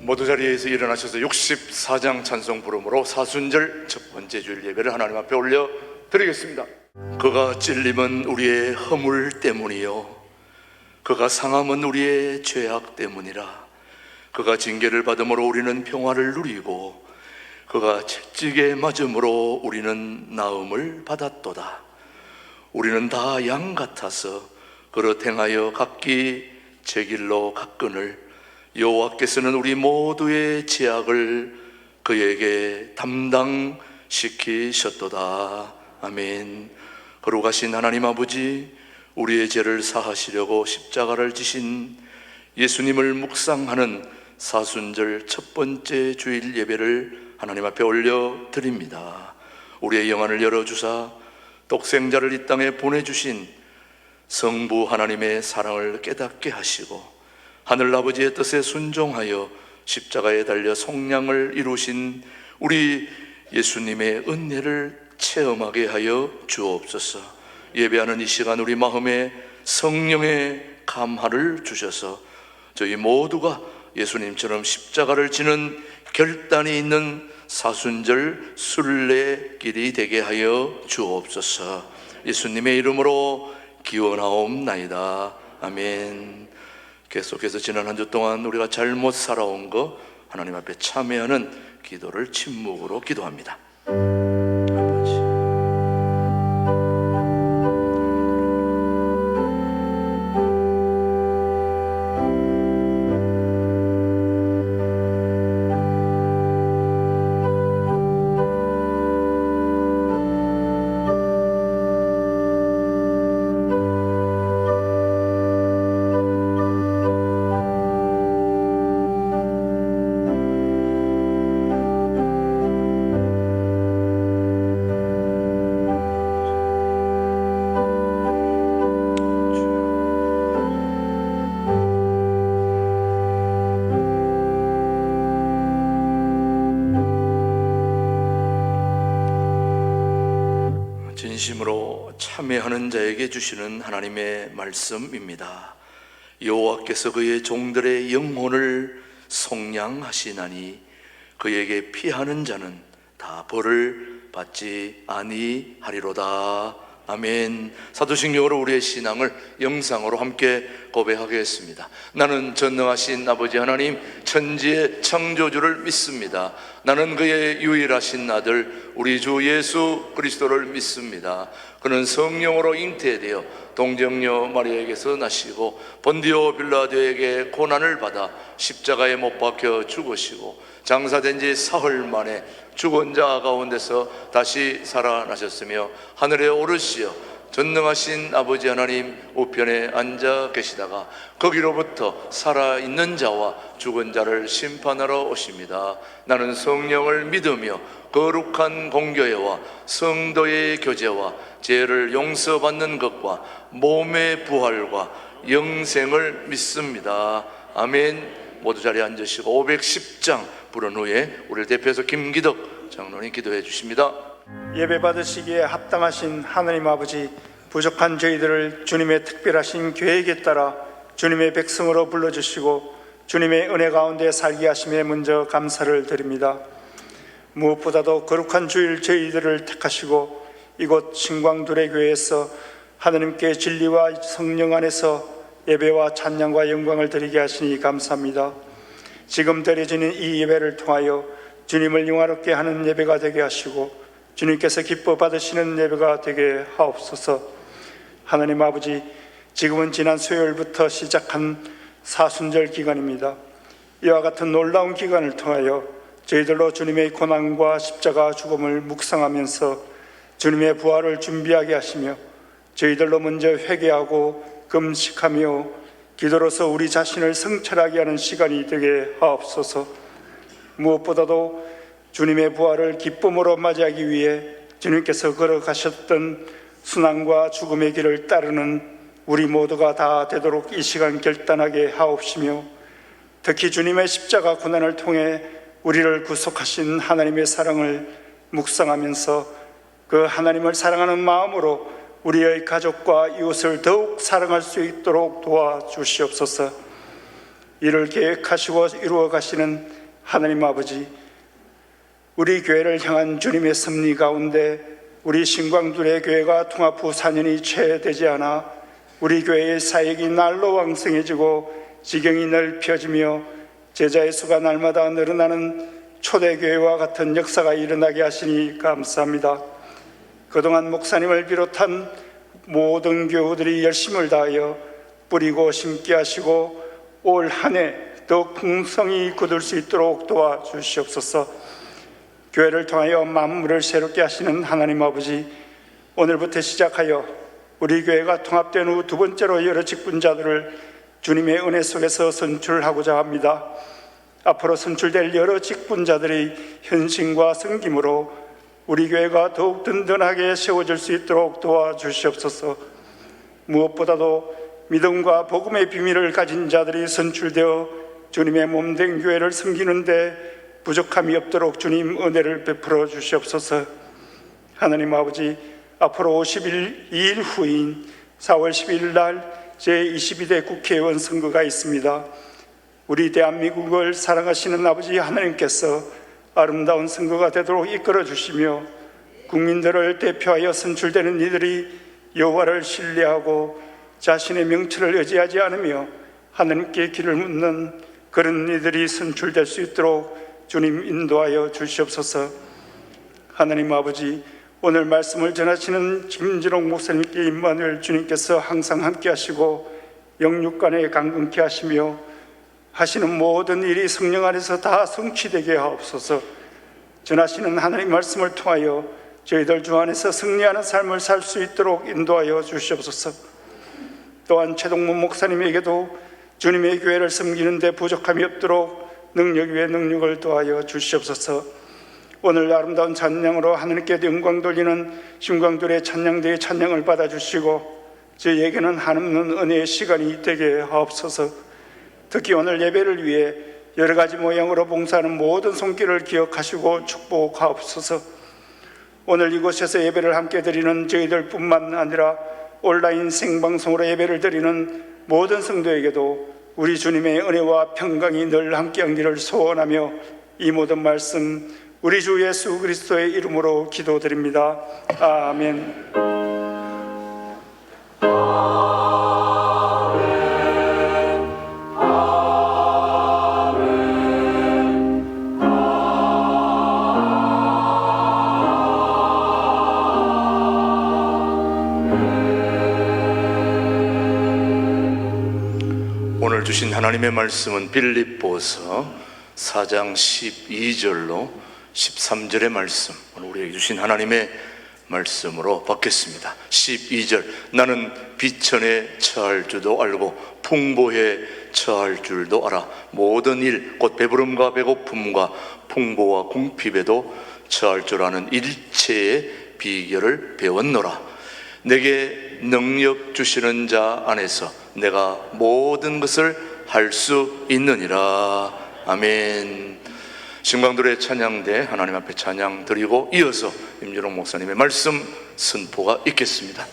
모두 자리에서 일어나셔서 64장 찬송 부름으로 사순절 첫 번째 주일 예배를 하나님 앞에 올려 드리겠습니다. 그가 찔림은 우리의 허물 때문이요 그가 상함은 우리의 죄악 때문이라. 그가 징계를 받음으로 우리는 평화를 누리고 그가 채찍에 맞음으로 우리는 나음을 받았도다. 우리는 다 양 같아서 그릇 행하여 각기 제 길로 갔거늘 여호와께서는 우리 모두의 죄악을 그에게 담당시키셨도다. 아멘. 거룩하신 하나님 아버지, 우리의 죄를 사하시려고 십자가를 지신 예수님을 묵상하는 사순절 첫 번째 주일 예배를 하나님 앞에 올려드립니다. 우리의 영안을 열어주사 독생자를 이 땅에 보내주신 성부 하나님의 사랑을 깨닫게 하시고 하늘아버지의 뜻에 순종하여 십자가에 달려 속량을 이루신 우리 예수님의 은혜를 체험하게 하여 주옵소서. 예배하는 이 시간 우리 마음에 성령의 감화를 주셔서 저희 모두가 예수님처럼 십자가를 지는 결단이 있는 사순절 순례길이 되게 하여 주옵소서. 예수님의 이름으로 기원하옵나이다. 아멘. 계속해서 지난 한 주 동안 우리가 잘못 살아온 거 하나님 앞에 참회하는 기도를 침묵으로 기도합니다. 진심으로 참회하는 자에게 주시는 하나님의 말씀입니다. 여호와께서 그의 종들의 영혼을 속량하시나니 그에게 피하는 자는 다 벌을 받지 아니하리로다. 아멘. 사도신경으로 우리의 신앙을 영상으로 함께 고백하겠습니다. 나는 전능하신 아버지 하나님 천지의 창조주를 믿습니다. 나는 그의 유일하신 아들 우리 주 예수 그리스도를 믿습니다. 그는 성령으로 잉태되어 동정녀 마리아에게서 나시고 본디오 빌라도에게 고난을 받아 십자가에 못 박혀 죽으시고 장사된 지 사흘 만에 죽은 자 가운데서 다시 살아나셨으며 하늘에 오르시어 전능하신 아버지 하나님 우편에 앉아 계시다가 거기로부터 살아있는 자와 죽은 자를 심판하러 오십니다. 나는 성령을 믿으며 거룩한 공교회와 성도의 교제와 죄를 용서받는 것과 몸의 부활과 영생을 믿습니다. 아멘. 모두 자리에 앉으시고 510장 부른 후에 우리를 대표해서 김기덕 장로님 기도해 주십니다. 예배 받으시기에 합당하신 하나님 아버지, 부족한 저희들을 주님의 특별하신 계획에 따라 주님의 백성으로 불러주시고 주님의 은혜 가운데 살게 하심에 먼저 감사를 드립니다. 무엇보다도 거룩한 주일 저희들을 택하시고 이곳 신광두레교회에서 하나님께 진리와 성령 안에서 예배와 찬양과 영광을 드리게 하시니 감사합니다. 지금 드려지는 이 예배를 통하여 주님을 영화롭게 하는 예배가 되게 하시고 주님께서 기뻐 받으시는 예배가 되게 하옵소서. 하나님 아버지, 지금은 지난 수요일부터 시작한 사순절 기간입니다. 이와 같은 놀라운 기간을 통하여 저희들로 주님의 고난과 십자가 죽음을 묵상하면서 주님의 부활을 준비하게 하시며 저희들로 먼저 회개하고 금식하며 기도로서 우리 자신을 성찰하게 하는 시간이 되게 하옵소서. 무엇보다도 주님의 부활을 기쁨으로 맞이하기 위해 주님께서 걸어가셨던 순환과 죽음의 길을 따르는 우리 모두가 다 되도록 이 시간 결단하게 하옵시며 특히 주님의 십자가 고난을 통해 우리를 구속하신 하나님의 사랑을 묵상하면서 그 하나님을 사랑하는 마음으로 우리의 가족과 이웃을 더욱 사랑할 수 있도록 도와주시옵소서. 이를 계획하시고 이루어 가시는 하나님 아버지, 우리 교회를 향한 주님의 섭리 가운데 우리 신광둘의 교회가 통합 후 4년이 채 되지 않아 우리 교회의 사역이 날로 왕성해지고 지경이 넓혀지며 제자의 수가 날마다 늘어나는 초대교회와 같은 역사가 일어나게 하시니 감사합니다. 그동안 목사님을 비롯한 모든 교우들이 열심을 다하여 뿌리고 심게 하시고 올 한 해 더욱 풍성히 거둘 수 있도록 도와주시옵소서. 교회를 통하여 만물을 새롭게 하시는 하나님 아버지, 오늘부터 시작하여 우리 교회가 통합된 후 두 번째로 여러 직분자들을 주님의 은혜 속에서 선출하고자 합니다. 앞으로 선출될 여러 직분자들의 현신과 섬김으로 우리 교회가 더욱 든든하게 세워질 수 있도록 도와주시옵소서. 무엇보다도 믿음과 복음의 비밀을 가진 자들이 선출되어 주님의 몸된 교회를 섬기는데 부족함이 없도록 주님 은혜를 베풀어 주시옵소서. 하나님 아버지, 앞으로 52일 후인 4월 12일 날 제22대 국회의원 선거가 있습니다. 우리 대한민국을 사랑하시는 아버지 하나님께서 아름다운 선거가 되도록 이끌어 주시며 국민들을 대표하여 선출되는 이들이 여호와를 신뢰하고 자신의 명철을 의지하지 않으며 하나님께 길을 묻는 그런 이들이 선출될 수 있도록 주님 인도하여 주시옵소서. 하나님 아버지, 오늘 말씀을 전하시는 김진옥 목사님께 임마누엘 주님께서 항상 함께 하시고 영육간에 강건케 하시며 하시는 모든 일이 성령 안에서 다 성취되게 하옵소서. 전하시는 하나님 말씀을 통하여 저희들 주 안에서 승리하는 삶을 살 수 있도록 인도하여 주시옵소서. 또한 최동문 목사님에게도 주님의 교회를 섬기는 데 부족함이 없도록 능력 위에 능력을 더하여 주시옵소서. 오늘 아름다운 찬양으로 하나님께 영광 돌리는 신광들의 찬양대의 찬양을 받아주시고 저희에게는 한없는 은혜의 시간이 되게 하옵소서. 특히 오늘 예배를 위해 여러 가지 모양으로 봉사하는 모든 손길을 기억하시고 축복하옵소서. 오늘 이곳에서 예배를 함께 드리는 저희들뿐만 아니라 온라인 생방송으로 예배를 드리는 모든 성도에게도 우리 주님의 은혜와 평강이 늘 함께하기를 소원하며 이 모든 말씀 우리 주 예수 그리스도의 이름으로 기도드립니다. 아멘. 오늘 주신 하나님의 말씀은 빌립보서 4장 12절로 13절의 말씀, 오늘 우리에게 주신 하나님의 말씀으로 받겠습니다. 12절, 나는 비천에 처할 줄도 알고 풍보에 처할 줄도 알아 모든 일 곧 배부름과 배고픔과 풍보와 궁핍에도 처할 줄 아는 일체의 비결을 배웠노라. 내게 능력 주시는 자 안에서 내가 모든 것을 할 수 있느니라. 아멘. 신광들의 찬양대 하나님 앞에 찬양 드리고 이어서 임준홍 목사님의 말씀 선포가 있겠습니다.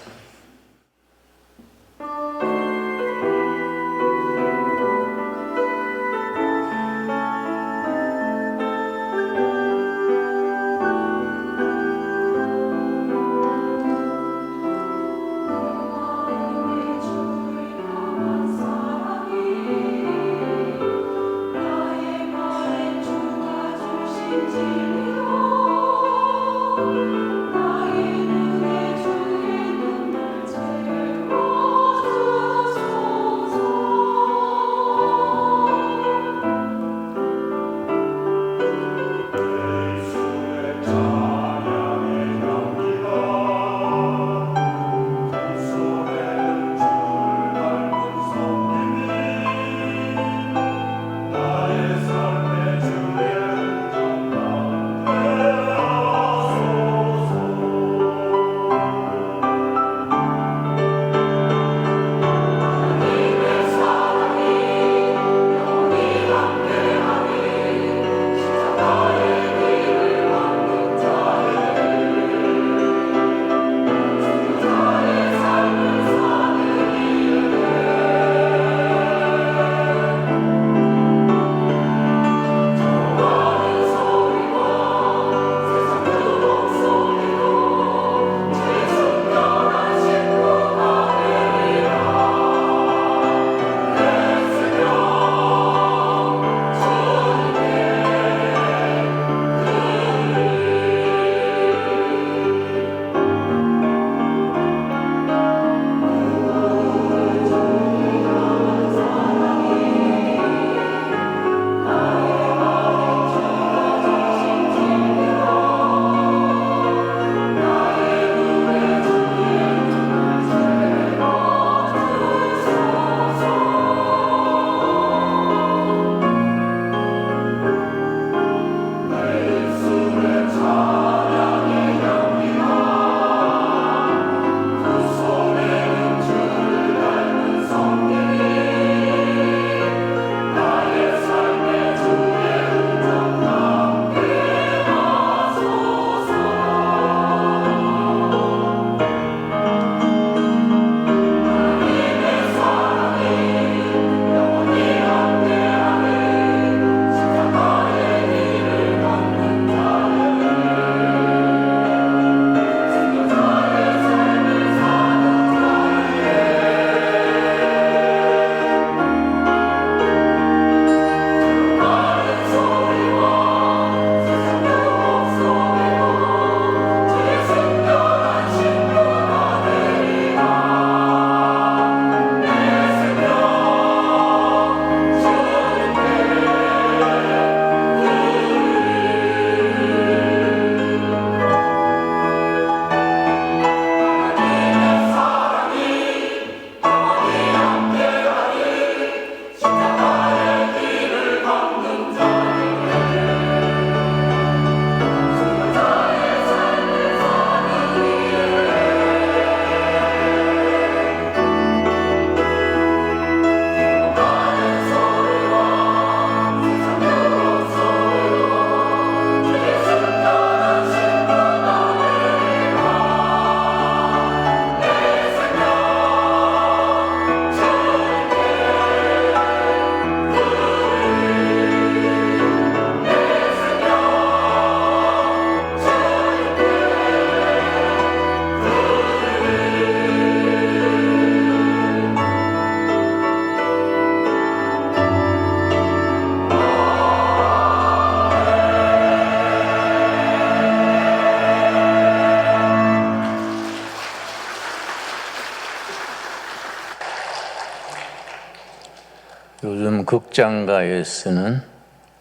요즘 극장가에서는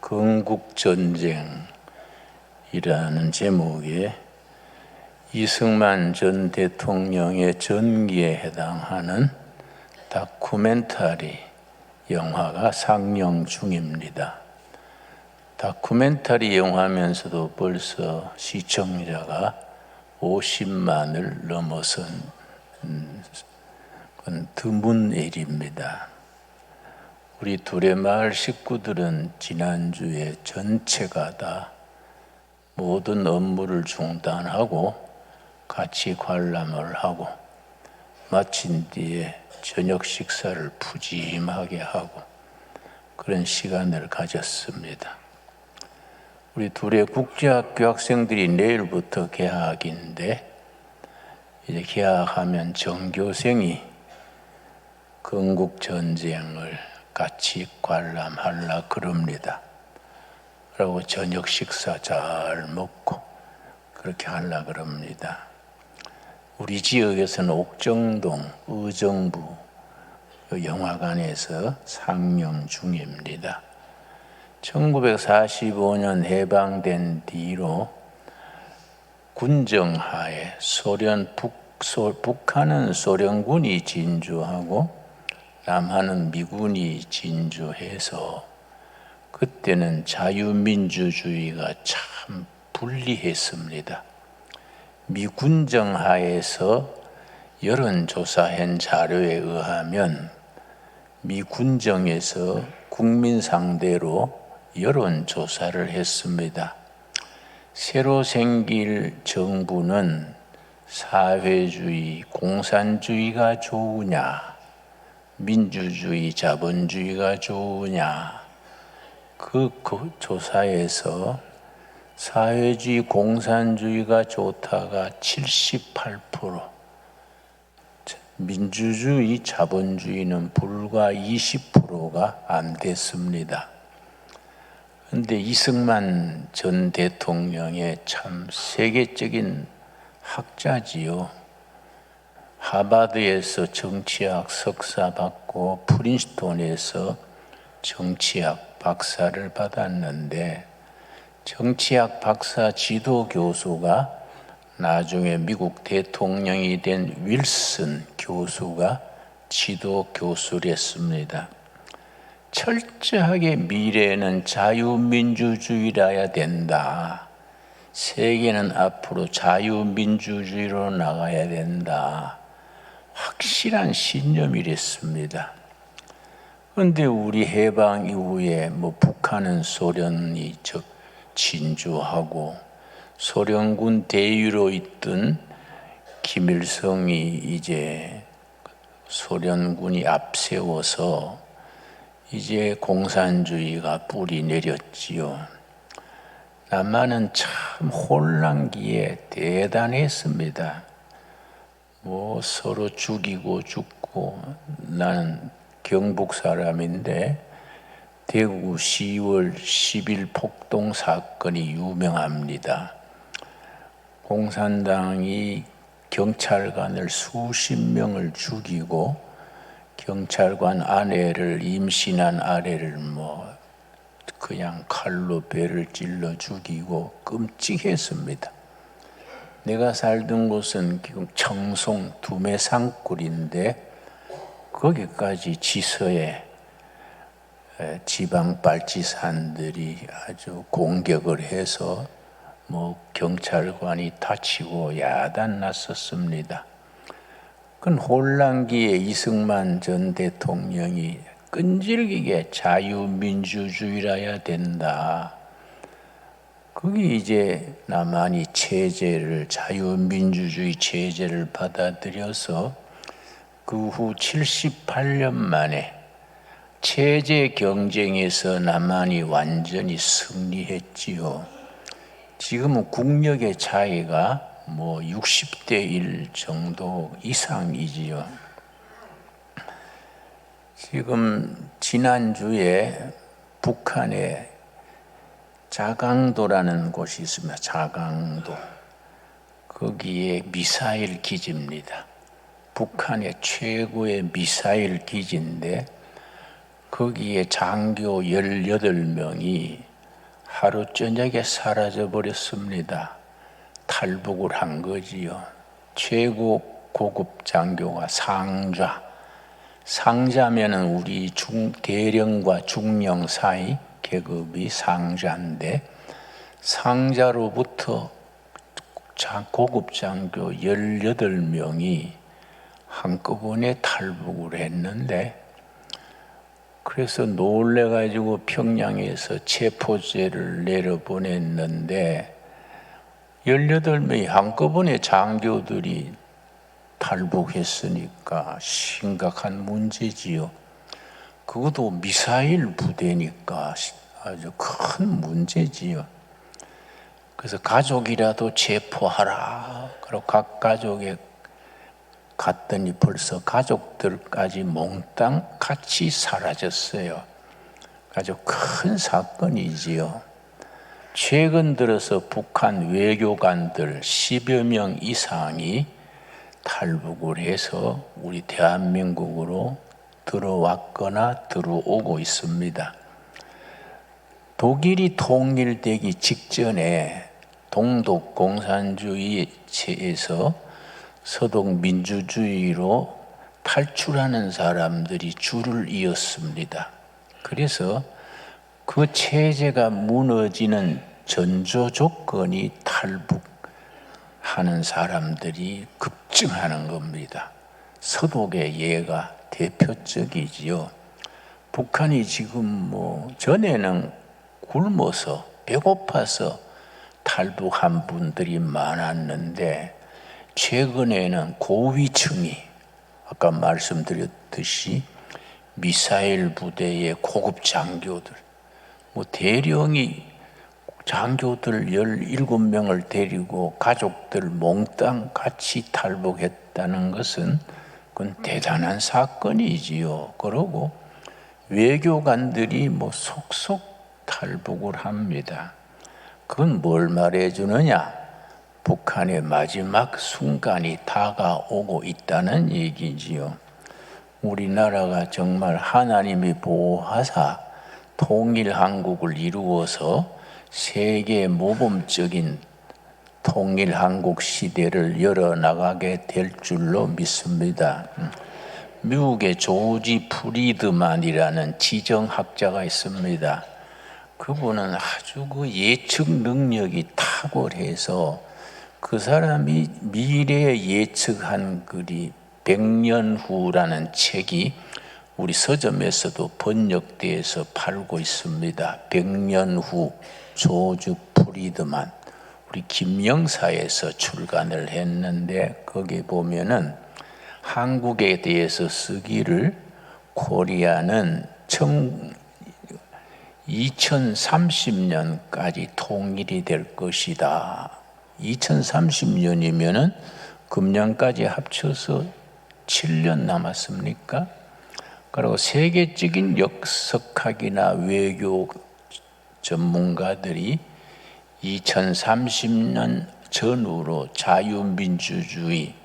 건국전쟁이라는 제목의 이승만 전 대통령의 전기에 해당하는 다큐멘터리 영화가 상영 중입니다. 다큐멘터리 영화면서도 벌써 시청자가 50만을 넘어선 건 드문 일입니다. 우리 두레마을 식구들은 지난주에 전체가 다 모든 업무를 중단하고 같이 관람을 하고 마친 뒤에 저녁 식사를 푸짐하게 하고 그런 시간을 가졌습니다. 우리 둘의 국제학교 학생들이 내일부터 개학인데 이제 개학하면 전교생이 건국전쟁을 같이 관람하려 그럽니다. 그리고 저녁 식사 잘 먹고 그렇게 하려 그럽니다. 우리 지역에서는 옥정동 의정부 영화관에서 상영 중입니다. 1945년 해방된 뒤로 군정하에 북한은 소련군이 진주하고 남한은 미군이 진주해서 그때는 자유민주주의가 참 불리했습니다. 미군정하에서 여론조사한 자료에 의하면 미군정에서 국민 상대로 여론조사를 했습니다. 새로 생길 정부는 사회주의, 공산주의가 좋으냐, 민주주의, 자본주의가 좋으냐. 그 조사에서 사회주의, 공산주의가 좋다가 78%, 민주주의, 자본주의는 불과 20%가 안 됐습니다. 그런데 이승만 전 대통령의 참 세계적인 학자지요. 하버드에서 정치학 석사 받고 프린스톤에서 정치학 박사를 받았는데 정치학 박사 지도 교수가 나중에 미국 대통령이 된 윌슨 교수가 지도 교수를 했습니다. 철저하게 미래는 자유민주주의라야 된다. 세계는 앞으로 자유민주주의로 나가야 된다. 확실한 신념이랬습니다. 그런데 우리 해방 이후에 북한은 소련이 진주하고 소련군 대위로 있던 김일성이 이제 소련군이 앞세워서 이제 공산주의가 뿌리 내렸지요. 남한은 참 혼란기에 대단했습니다. 서로 죽이고 죽고, 나는 경북 사람인데 대구 10월 10일 폭동 사건이 유명합니다. 공산당이 경찰관을 수십 명을 죽이고 경찰관 아내를, 임신한 아내를 그냥 칼로 배를 찔러 죽이고 끔찍했습니다. 내가 살던 곳은 청송 두메산골인데 거기까지 지서에 지방 발치산들이 아주 공격을 해서 경찰관이 다치고 야단 났었습니다. 그건 혼란기에 이승만 전 대통령이 끈질기게 자유민주주의라야 된다. 그게 이제 남한이 자유민주주의 체제를 받아들여서 그 후 78년 만에 체제 경쟁에서 남한이 완전히 승리했지요. 지금은 국력의 차이가 60대 1 정도 이상이지요. 지금 지난주에 북한에 자강도라는 곳이 있습니다. 자강도. 거기에 미사일 기지입니다. 북한의 최고의 미사일 기지인데 거기에 장교 18명이 하루 저녁에 사라져 버렸습니다. 탈북을 한 거지요. 최고 고급 장교가 상좌. 상자면은 우리 대령과 중령 사이 계급이 상자인데, 상자로부터 고급 장교 18명이 한꺼번에 탈북을 했는데, 그래서 놀래가지고 평양에서 체포제를 내려보냈는데 18명이 한꺼번에 장교들이 탈북했으니까 심각한 문제지요. 그것도 미사일 부대니까 아주 큰 문제지요. 그래서 가족이라도 체포하라. 그리고 각 가족에 갔더니 벌써 가족들까지 몽땅 같이 사라졌어요. 아주 큰 사건이지요. 최근 들어서 북한 외교관들 10여 명 이상이 탈북을 해서 우리 대한민국으로 들어왔거나 들어오고 있습니다. 독일이 통일되기 직전에 동독 공산주의 체에서 서독 민주주의로 탈출하는 사람들이 줄을 이었습니다. 그래서 그 체제가 무너지는 전조 조건이 탈북하는 사람들이 급증하는 겁니다. 서독의 예가 대표적이지요. 북한이 지금 전에는 굶어서 배고파서 탈북한 분들이 많았는데, 최근에는 고위층이 아까 말씀드렸듯이 미사일 부대의 고급 장교들, 대령이 장교들 17명을 데리고 가족들 몽땅 같이 탈북했다는 것은 그건 대단한 사건이지요. 그러고 외교관들이 속속 탈북을 합니다. 그건 뭘 말해주느냐? 북한의 마지막 순간이 다가오고 있다는 얘기지요. 우리나라가 정말 하나님이 보호하사 통일한국을 이루어서 세계 모범적인 통일한국 시대를 열어나가게 될 줄로 믿습니다. 미국의 조지 프리드만이라는 지정학자가 있습니다. 그분은 아주 그 예측 능력이 탁월해서 그 사람이 미래에 예측한 글이 100년 후라는 책이 우리 서점에서도 번역돼서 팔고 있습니다. 100년 후 조지 프리드만, 우리 김영사에서 출간을 했는데, 거기 보면은 한국에 대해서 쓰기를 코리아는 2030년까지 통일이 될 것이다. 2030년이면은 금년까지 합쳐서 7년 남았습니까? 그리고 세계적인 역사학이나 외교 전문가들이 2030년 전후로 자유민주주의,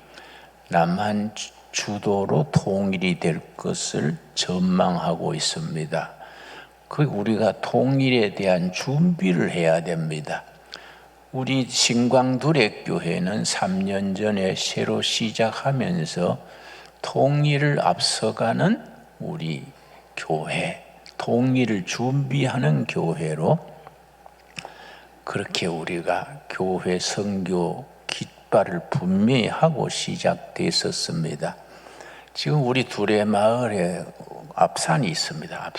남한 주도로 통일이 될 것을 전망하고 있습니다. 우리가 통일에 대한 준비를 해야 됩니다. 우리 신광두례교회는 3년 전에 새로 시작하면서 통일을 앞서가는 우리 교회, 통일을 준비하는 교회로 그렇게 우리가 교회 선교 깃발을 분명히 하고 시작됐었습니다. 지금 우리 두레마을에 앞산이 있습니다.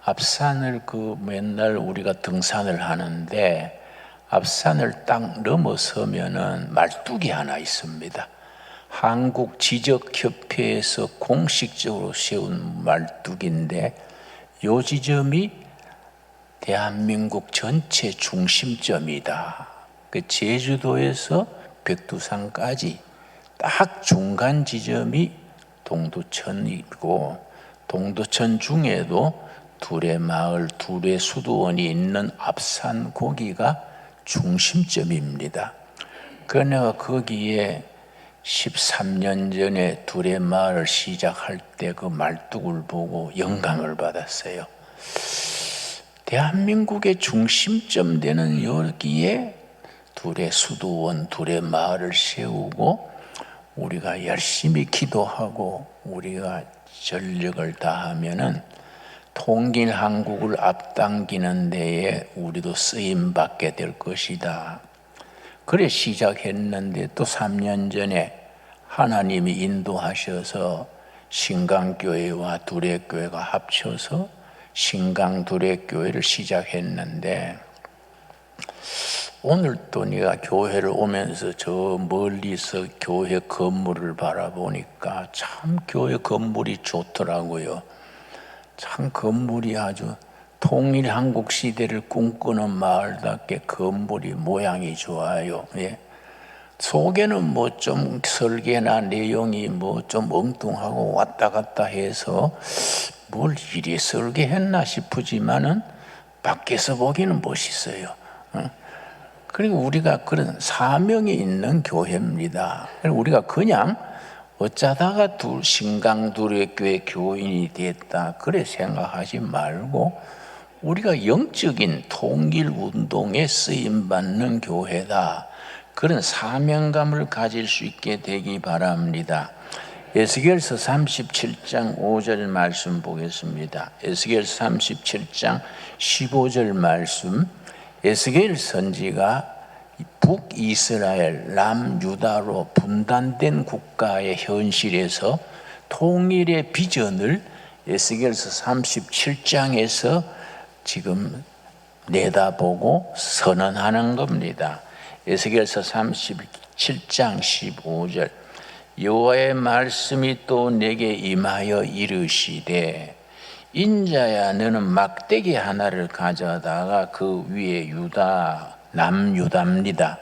앞산을 맨날 우리가 등산을 하는데, 앞산을 딱 넘어서면은 말뚝이 하나 있습니다. 한국 지적협회에서 공식적으로 세운 말뚝인데, 요 지점이 대한민국 전체 중심점이다. 제주도에서 백두산까지 딱 중간 지점이 동두천이고, 동두천 중에도 두레마을, 두레수도원이 있는 앞산 거기가 중심점입니다. 그래서 내가 거기에 13년 전에 둘의 마을을 시작할 때 그 말뚝을 보고 영감을 받았어요. 대한민국의 중심점 되는 여기에 둘의 수도원, 둘의 마을을 세우고 우리가 열심히 기도하고 우리가 전력을 다하면은 통일 한국을 앞당기는 데에 우리도 쓰임 받게 될 것이다. 그래 시작했는데 또 3년 전에 하나님이 인도하셔서 신강교회와 두레교회가 합쳐서 신강두레교회를 시작했는데, 오늘 또 내가 교회를 오면서 저 멀리서 교회 건물을 바라보니까 참 교회 건물이 좋더라고요. 참 건물이 아주 통일 한국 시대를 꿈꾸는 마을답게 건물이 모양이 좋아요. 예. 속에는 뭐 좀 설계나 내용이 뭐 좀 엉뚱하고 왔다 갔다 해서 뭘 이리 설계했나 싶으지만은 밖에서 보기는 멋있어요. 그리고 우리가 그런 사명이 있는 교회입니다. 우리가 그냥 어쩌다가 신강두레교회 교인이 됐다 그래 생각하지 말고 우리가 영적인 통일운동에 쓰임받는 교회다, 그런 사명감을 가질 수 있게 되기 바랍니다. 에스겔서 37장 5절 말씀 보겠습니다. 에스겔서 37장 15절 말씀. 에스겔 선지가 북이스라엘, 남유다로 분단된 국가의 현실에서 통일의 비전을 에스겔서 37장에서 지금 내다보고 선언하는 겁니다. 에스겔서 37장 15절. 여호와의 말씀이 또 내게 임하여 이르시되, 인자야 너는 막대기 하나를 가져다가 그 위에 유다, 남유다입니다.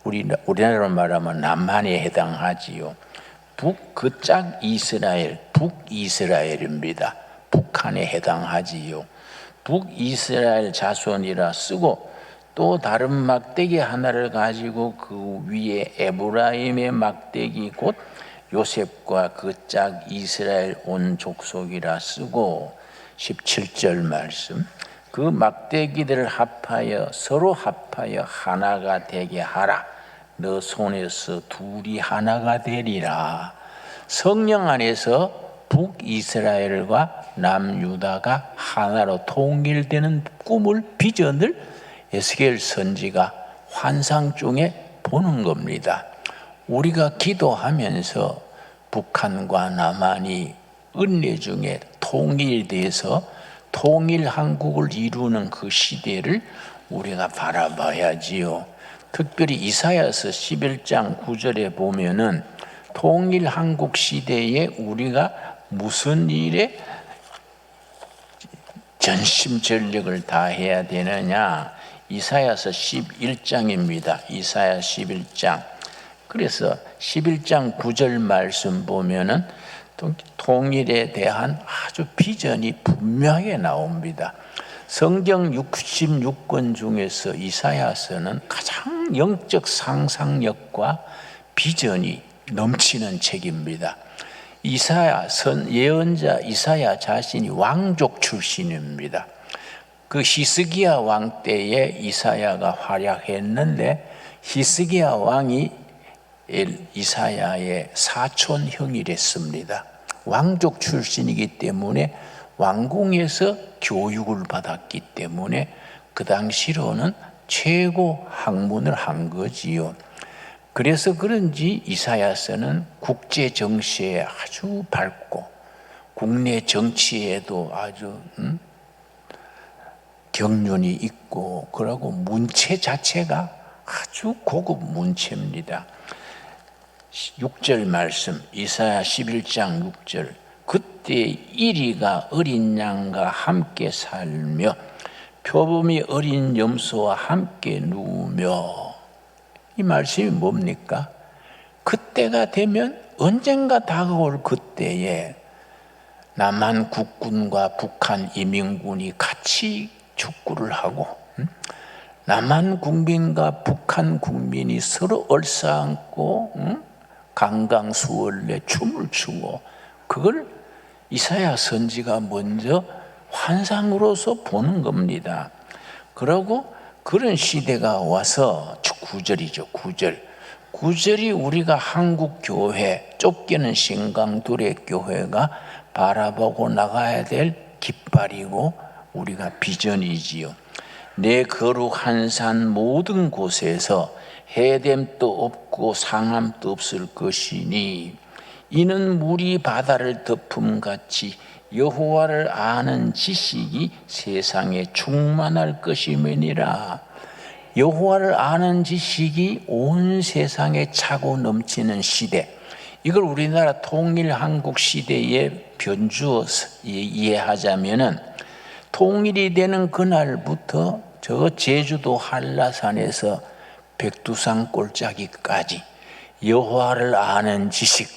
우리나라로 말하면 남한에 해당하지요. 그짝 이스라엘, 북이스라엘입니다. 북한에 해당하지요. 북이스라엘 자손이라 쓰고, 또 다른 막대기 하나를 가지고 그 위에 에브라임의 막대기 곧 요셉과 그 짝 이스라엘 온 족속이라 쓰고, 17절 말씀. 그 막대기들을 합하여 서로 합하여 하나가 되게 하라. 너 손에서 둘이 하나가 되리라. 성령 안에서 북이스라엘과 남유다가 하나로 통일되는 꿈을, 비전을 에스겔 선지가 환상 중에 보는 겁니다. 우리가 기도하면서 북한과 남한이 은혜 중에 통일돼서 통일 한국을 이루는 그 시대를 우리가 바라봐야지요. 특별히 이사야서 11장 9절에 보면은 통일 한국 시대에 우리가 무슨 일에 전심전력을 다해야 되느냐. 이사야서 11장입니다. 이사야 11장. 그래서 11장 9절 말씀 보면은 통일에 대한 아주 비전이 분명하게 나옵니다. 성경 66권 중에서 이사야서는 가장 영적 상상력과 비전이 넘치는 책입니다. 예언자 이사야 자신이 왕족 출신입니다. 그 히스기야 왕 때에 이사야가 활약했는데, 히스기야 왕이 이사야의 사촌 형이랬습니다. 왕족 출신이기 때문에 왕궁에서 교육을 받았기 때문에 그 당시로는 최고 학문을 한 거지요. 그래서 그런지 이사야서는 국제 정세에 아주 밝고 국내 정치에도 아주 경륜이 있고, 그러고 문체 자체가 아주 고급 문체입니다. 6절 말씀, 이사야 11장 6절. 그때 이리가 어린 양과 함께 살며 표범이 어린 염소와 함께 누우며. 이 말씀이 뭡니까? 그때가 되면 언젠가 다가올 그때에 남한 국군과 북한 이민군이 같이 축구를 하고, 남한 국민과 북한 국민이 서로 얼싸안고 강강수월래 춤을 추고, 그걸 이사야 선지가 먼저 환상으로서 보는 겁니다. 그러고 그런 시대가 와서 9절이죠. 9절이 우리가 한국 교회, 쫓기는 신강둘의 교회가 바라보고 나가야 될 깃발이고 우리가 비전이지요. 내 거룩한 산 모든 곳에서 해됨도 없고 상함도 없을 것이니 이는 물이 바다를 덮음같이 여호와를 아는 지식이 세상에 충만할 것임이니라. 여호와를 아는 지식이 온 세상에 차고 넘치는 시대, 이걸 우리나라 통일 한국 시대에 변주어서 이해하자면은, 통일이 되는 그날부터 저 제주도 한라산에서 백두산 골짜기까지 여호와를 아는 지식,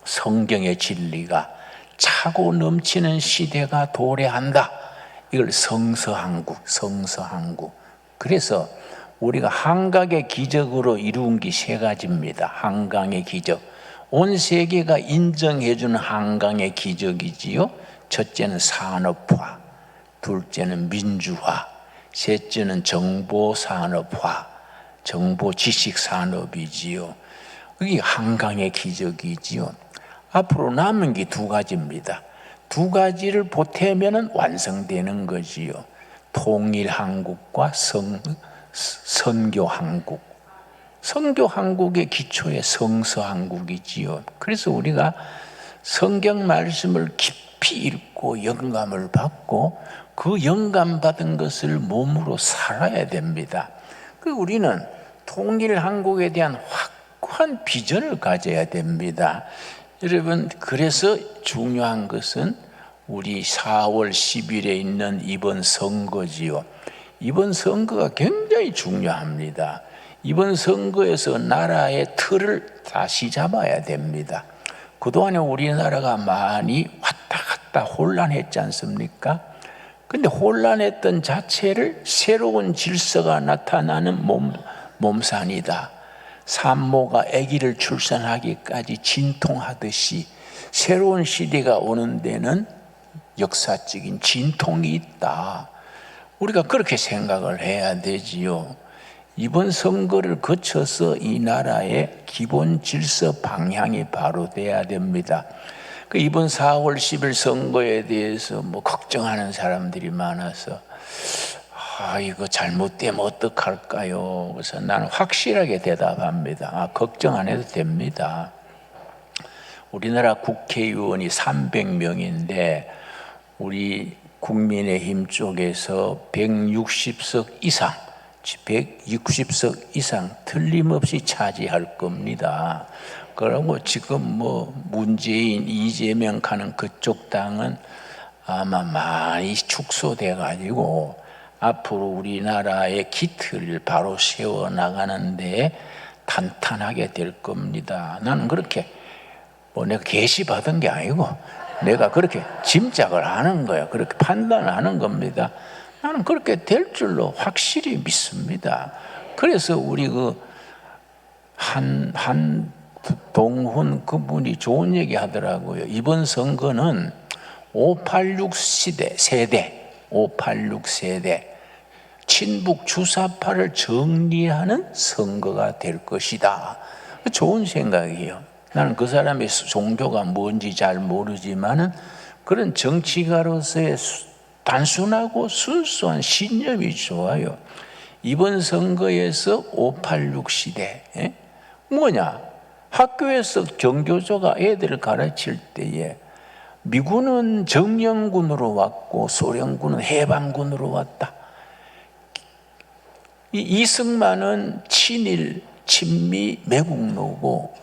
성경의 진리가 차고 넘치는 시대가 도래한다. 이걸 성서한국. 그래서 우리가 한강의 기적으로 이룬 게 세 가지입니다. 한강의 기적, 온 세계가 인정해주는 한강의 기적이지요. 첫째는 산업화, 둘째는 민주화, 셋째는 정보산업화, 정보지식산업이지요. 그게 한강의 기적이지요. 앞으로 남은 게 두 가지입니다. 두 가지를 보태면 완성되는 거지요. 통일한국과 선교한국. 선교한국의 기초에 성서한국이지요. 그래서 우리가 성경 말씀을 깊이 읽고 영감을 받고 그 영감받은 것을 몸으로 살아야 됩니다. 우리는 통일한국에 대한 확고한 비전을 가져야 됩니다. 여러분, 그래서 중요한 것은 우리 4월 10일에 있는 이번 선거지요. 이번 선거가 굉장히 중요합니다. 이번 선거에서 나라의 틀을 다시 잡아야 됩니다. 그동안에 우리나라가 많이 왔다 갔다 혼란했지 않습니까? 근데 혼란했던 자체를 새로운 질서가 나타나는 몸산이다. 산모가 아기를 출산하기까지 진통하듯이 새로운 시대가 오는 데는 역사적인 진통이 있다. 우리가 그렇게 생각을 해야 되지요. 이번 선거를 거쳐서 이 나라의 기본 질서 방향이 바로 돼야 됩니다. 이번 4월 10일 선거에 대해서 걱정하는 사람들이 많아서 이거 잘못되면 어떡할까요? 그래서 나는 확실하게 대답합니다. 걱정 안 해도 됩니다. 우리나라 국회의원이 300명인데 우리 국민의힘 쪽에서 160석 이상 틀림없이 차지할 겁니다. 그리고 지금 문재인, 이재명 가는 그쪽 당은 아마 많이 축소돼 가지고 앞으로 우리나라의 기틀을 바로 세워나가는데 탄탄하게 될 겁니다. 나는 그렇게 내가 계시받은 게 아니고 내가 그렇게 짐작을 하는 거야. 그렇게 판단을 하는 겁니다. 나는 그렇게 될 줄로 확실히 믿습니다. 그래서 우리 한동훈 그분이 좋은 얘기 하더라고요. 이번 선거는 586 세대, 586 세대, 친북 주사파를 정리하는 선거가 될 것이다. 좋은 생각이에요. 나는 그 사람의 종교가 뭔지 잘 모르지만은 그런 정치가로서의 단순하고 순수한 신념이 좋아요. 이번 선거에서 586 시대, 뭐냐? 학교에서 정교조가 애들을 가르칠 때에 미군은 정령군으로 왔고 소련군은 해방군으로 왔다. 이승만은 친일, 친미, 매국노고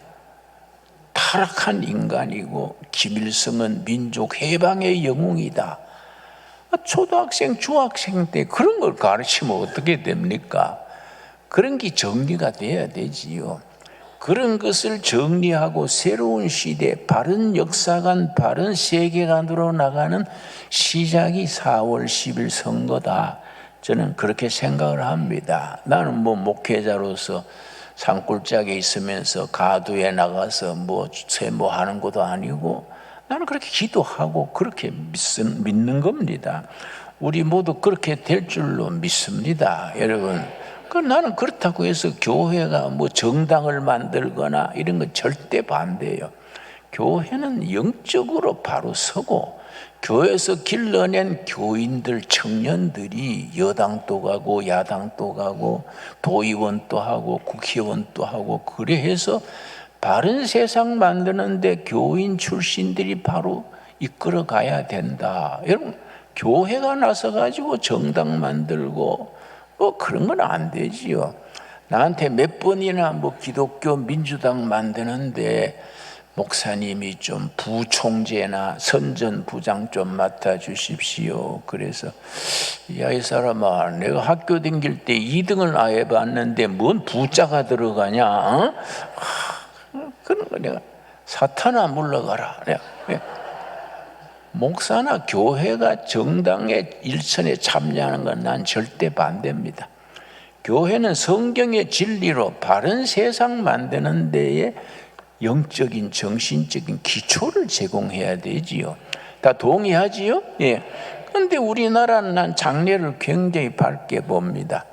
타락한 인간이고 김일성은 민족 해방의 영웅이다. 초등학생, 중학생 때 그런 걸 가르치면 어떻게 됩니까? 그런 게 정리가 돼야 되지요. 그런 것을 정리하고 새로운 시대, 바른 역사관, 바른 세계관으로 나가는 시작이 4월 10일 선거다. 저는 그렇게 생각을 합니다. 나는 목회자로서 산골짜기에 있으면서 가두에 나가서 뭐 세모하는 것도 아니고 나는 그렇게 기도하고 그렇게 믿는 겁니다. 우리 모두 그렇게 될 줄로 믿습니다, 여러분. 나는 그렇다고 해서 교회가 뭐 정당을 만들거나 이런 건 절대 반대예요. 교회는 영적으로 바로 서고 교회에서 길러낸 교인들, 청년들이 여당도 가고 야당도 가고 도의원도 하고 국회의원도 하고 그래 해서 바른 세상 만드는데 교인 출신들이 바로 이끌어 가야 된다. 여러분, 교회가 나서 가지고 정당 만들고 뭐 그런 건 안 되지요. 나한테 몇 번이나 뭐 기독교 민주당 만드는데 목사님이 좀 부총재나 선전부장 좀 맡아주십시오. 그래서 야, 이 사람아, 내가 학교 다닐 때 2등을 아예 봤는데 뭔 부자가 들어가냐? 어? 그런 거 내가 사탄아 물러가라. 내가 목사나 교회가 정당의 일선에 참여하는 건 난 절대 반대입니다. 교회는 성경의 진리로 바른 세상 만드는 데에 영적인 정신적인 기초를 제공해야 되지요. 다 동의하지요? 예. 그런데 우리나라는 난 장래를 굉장히 밝게 봅니다.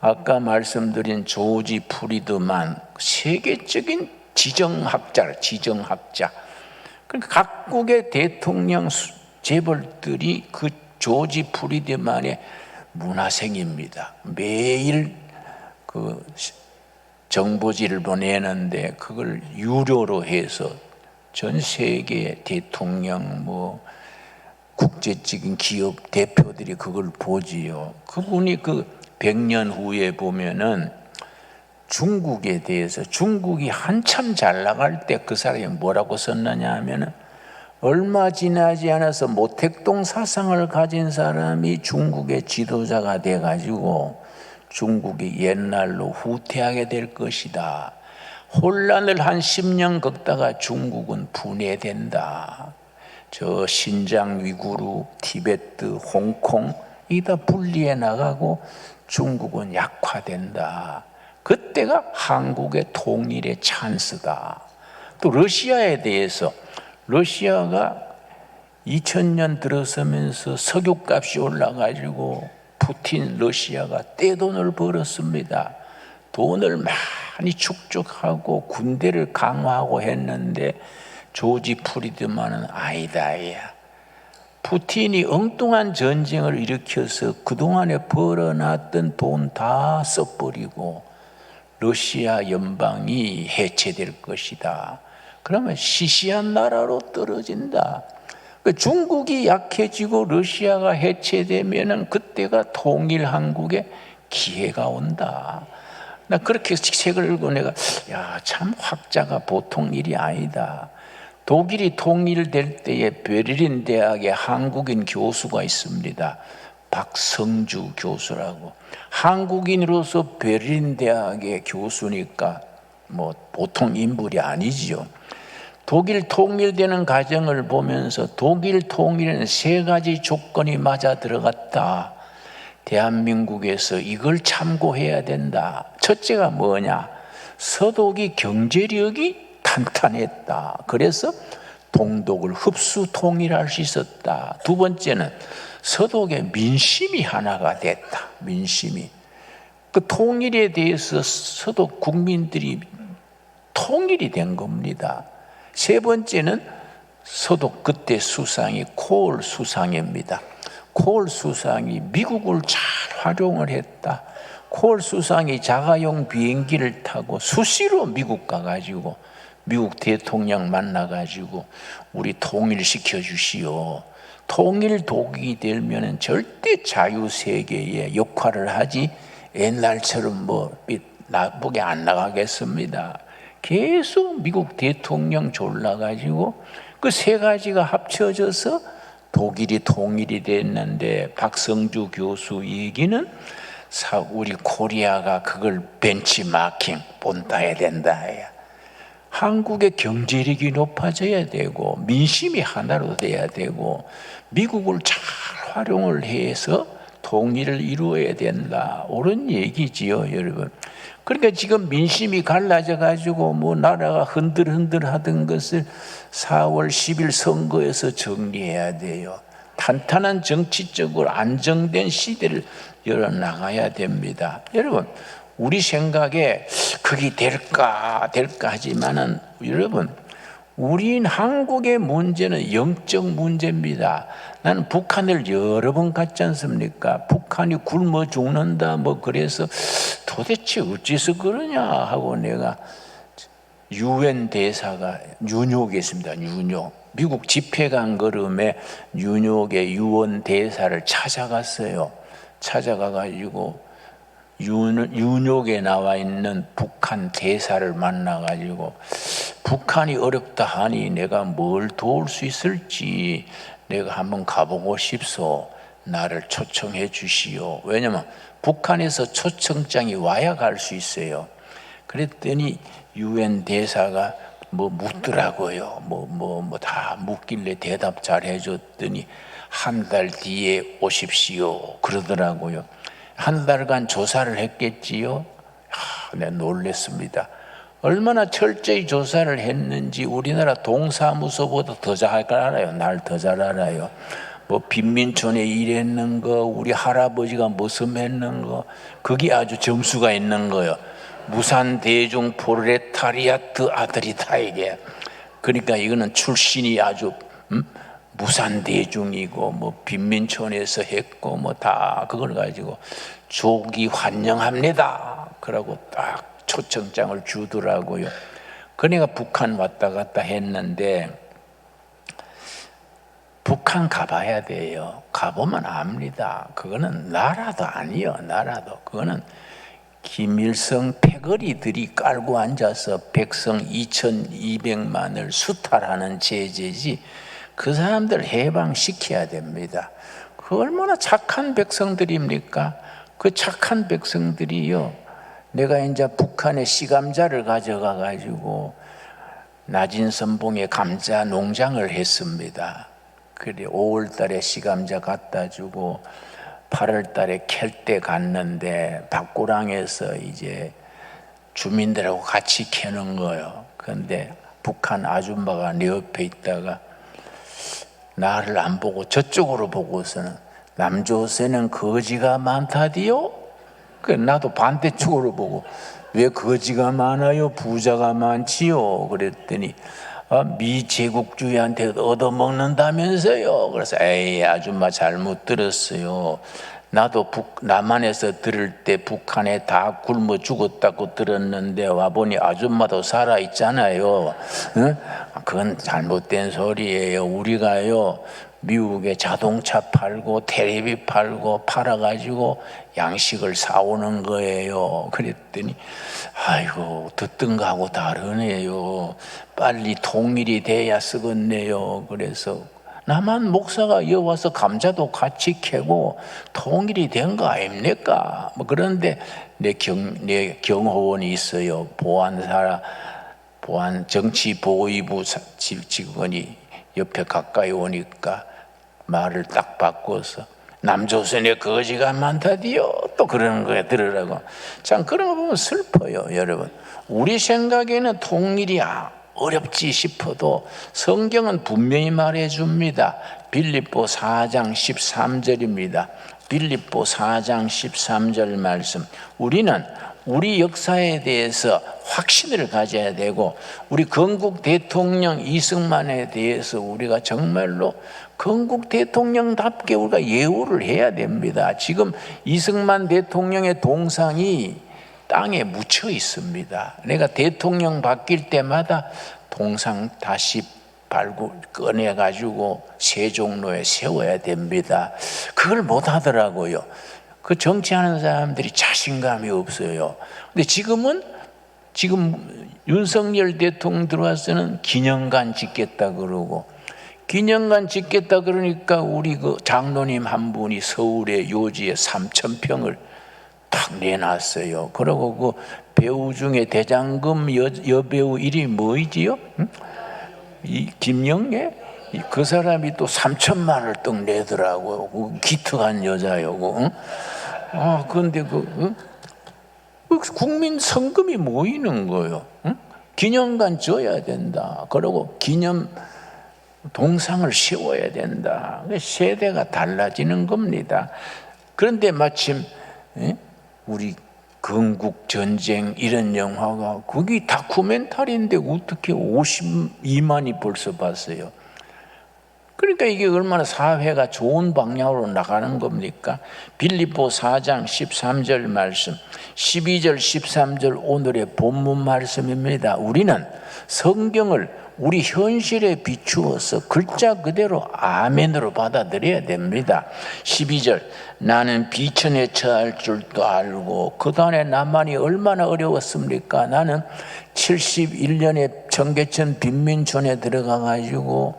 아까 말씀드린 조지 프리드만 세계적인 지정학자. 그러니까 각국의 대통령 재벌들이 그 조지 프리드만의 문화생입니다. 매일 그 정보지를 보내는데 그걸 유료로 해서 전 세계 대통령 뭐 국제적인 기업 대표들이 그걸 보지요. 그분이 그 100년 후에 보면은 중국에 대해서 중국이 한참 잘 나갈 때 그 사람이 뭐라고 썼느냐 하면은 얼마 지나지 않아서 모택동 사상을 가진 사람이 중국의 지도자가 돼가지고 중국이 옛날로 후퇴하게 될 것이다. 혼란을 한 10년 겪다가 중국은 분해된다. 저 신장, 위구르, 티베트, 홍콩 이 다 분리해 나가고 중국은 약화된다. 그때가 한국의 통일의 찬스다. 또 러시아에 대해서 러시아가 2000년 들어서면서 석유값이 올라가지고 푸틴 러시아가 떼돈을 벌었습니다. 돈을 많이 축적하고 군대를 강화하고 했는데 조지 프리드만은 아니다. 푸틴이 엉뚱한 전쟁을 일으켜서 그동안에 벌어놨던 돈 다 써버리고 러시아 연방이 해체될 것이다. 그러면 시시한 나라로 떨어진다. 중국이 약해지고 러시아가 해체되면 그때가 통일 한국의 기회가 온다. 나 그렇게 책을 읽고 내가 참 학자가 보통 일이 아니다. 독일이 통일될 때에 베를린 대학에 한국인 교수가 있습니다. 박성주 교수라고. 한국인으로서 베를린 대학의 교수니까 뭐 보통 인물이 아니지요. 독일 통일되는 과정을 보면서 독일 통일에는 3가지 조건이 맞아 들어갔다. 대한민국에서 이걸 참고해야 된다. 첫째가 뭐냐? 서독이 경제력이 탄탄했다. 그래서 동독을 흡수 통일할 수 있었다. 두 번째는 서독의 민심이 하나가 됐다. 민심이. 그 통일에 대해서 서독 국민들이 통일이 된 겁니다. 세 번째는 서독 그때 수상이 콜 수상입니다. 콜 수상이 미국을 잘 활용을 했다. 콜 수상이 자가용 비행기를 타고 수시로 미국 가가지고 미국 대통령 만나가지고 우리 통일시켜 주시오. 통일 독이 되면 절대 자유세계의 역할을 하지 옛날처럼 뭐 나쁘게 안 나가겠습니다. 계속 미국 대통령 졸라가지고 그 3가지가 합쳐져서 독일이 통일이 됐는데 박성주 교수 얘기는 우리 코리아가 그걸 벤치마킹 본따야 된다. 한국의 경제력이 높아져야 되고 민심이 하나로 돼야 되고 미국을 잘 활용을 해서 통일을 이루어야 된다. 옳은 얘기지요, 여러분. 그러니까 지금 민심이 갈라져 가지고 뭐 나라가 흔들흔들 하던 것을 4월 10일 선거에서 정리해야 돼요. 탄탄한 정치적으로 안정된 시대를 열어나가야 됩니다. 여러분, 우리 생각에 그게 될까 하지만은 여러분, 우리 한국의 문제는 영적 문제입니다. 나는 북한을 여러 번 갔지 않습니까? 북한이 굶어 죽는다 뭐 그래서 도대체 어째서 그러냐 하고 내가 유엔 대사가 뉴욕에 있습니다. 뉴욕. 미국 집회가 한 걸음에 뉴욕의 유엔 대사를 찾아갔어요. 찾아가가지고 뉴욕에 나와 있는 북한 대사를 만나가지고 북한이 어렵다 하니 내가 뭘 도울 수 있을지 내가 한번 가보고 싶소. 나를 초청해 주시오. 왜냐면 북한에서 초청장이 와야 갈 수 있어요. 그랬더니 유엔 대사가 뭐 묻더라고요. 뭐 다 묻길래 대답 잘 해줬더니 한 달 뒤에 오십시오 그러더라고요. 한 달간 조사를 했겠지요. 내가 놀랬습니다. 얼마나 철저히 조사를 했는지 우리나라 동사무소보다 더 잘 알아요. 날 더 잘 알아요. 뭐 빈민촌에 일했는 거, 우리 할아버지가 무슨 했는 거, 그게 아주 점수가 있는 거예요. 무산 대중 프롤레타리아트 아들이다 이게. 그러니까 이거는 출신이 아주 무산 대중이고 뭐 빈민촌에서 했고 뭐 다 그걸 가지고 조기 환영합니다. 그러고 딱 초청장을 주더라고요. 그러니까 북한 왔다 갔다 했는데 북한 가봐야 돼요. 가보면 압니다. 그거는 나라도 아니요. 나라도. 그거는 김일성 패거리들이 깔고 앉아서 백성 2200만을 수탈하는 제재지 그 사람들 해방시켜야 됩니다. 그 얼마나 착한 백성들입니까? 그 착한 백성들이요. 내가 이제 북한에 씨감자를 가져가 가지고 낮은 선봉에 감자 농장을 했습니다. 그래 5월 달에 씨감자 갖다 주고 8월 달에 캘 때 갔는데 밭고랑에서 이제 주민들하고 같이 캐는 거예요. 그런데 북한 아줌마가 내 옆에 있다가 나를 안 보고 저쪽으로 보고서는 남조선은 거지가 많다디요? 그 나도 반대쪽으로 보고 왜 거지가 많아요? 부자가 많지요? 그랬더니 미 제국주의한테 얻어먹는다면서요. 그래서 에이 아줌마 잘못 들었어요. 나도 남한에서 들을 때 북한에 다 굶어 죽었다고 들었는데 와보니 아줌마도 살아있잖아요. 응? 그건 잘못된 소리예요. 우리가요 미국에 자동차 팔고 텔레비 팔고 팔아가지고 양식을 사오는 거예요. 그랬더니 아이고 듣던 거하고 다르네요. 빨리 통일이 돼야 쓰겠네요. 그래서 남한 목사가 여와서 감자도 같이 캐고 통일이 된 거 아닙니까? 뭐 그런데 내 경호원이 있어요. 보안 정치보위부 직원이 옆에 가까이 오니까 말을 딱 바꿔서 남조선에 거지가 많다디요. 또 그러는 거야 들으라고. 참 그런 거 보면 슬퍼요, 여러분. 우리 생각에는 통일이 어렵지 싶어도 성경은 분명히 말해줍니다. 빌립보 4장 13절입니다. 빌립보 4장 13절 말씀. 우리는 우리 역사에 대해서 확신을 가져야 되고 우리 건국 대통령 이승만에 대해서 우리가 정말로 건국 대통령답게 우리가 예우를 해야 됩니다. 지금 이승만 대통령의 동상이 땅에 묻혀 있습니다. 내가 대통령 바뀔 때마다 동상 다시 꺼내가지고 세종로에 세워야 됩니다. 그걸 못 하더라고요. 그 정치하는 사람들이 자신감이 없어요. 근데 지금 윤석열 대통령 들어와서는 기념관 짓겠다 그러고 기념관 짓겠다 그러니까 우리 그 장로님 한 분이 서울의 요지에 3,000평을 탁 내놨어요. 그리고 그 배우 중에 대장금 여배우 이름이 뭐이지요? 응? 이 김영애? 그 사람이 또 3천만 원을 떡 내더라고요. 그 기특한 여자요. 응? 그런데 국민 성금이 모이는 거예요. 응? 기념관 지어야 된다. 그리고 기념 동상을 세워야 된다. 세대가 달라지는 겁니다. 그런데 마침 우리 건국 전쟁 이런 영화가 그게 다큐멘터리인데 어떻게 52만이 벌써 봤어요? 그러니까 이게 얼마나 사회가 좋은 방향으로 나가는 겁니까? 빌립보 4장 13절 말씀, 12절 13절 오늘의 본문 말씀입니다. 우리는 성경을 우리 현실에 비추어서 글자 그대로 아멘으로 받아들여야 됩니다. 12절, 나는 비천에 처할 줄도 알고 그동안에 남한이 얼마나 어려웠습니까? 나는 71년에 청계천 빈민촌에 들어가 가지고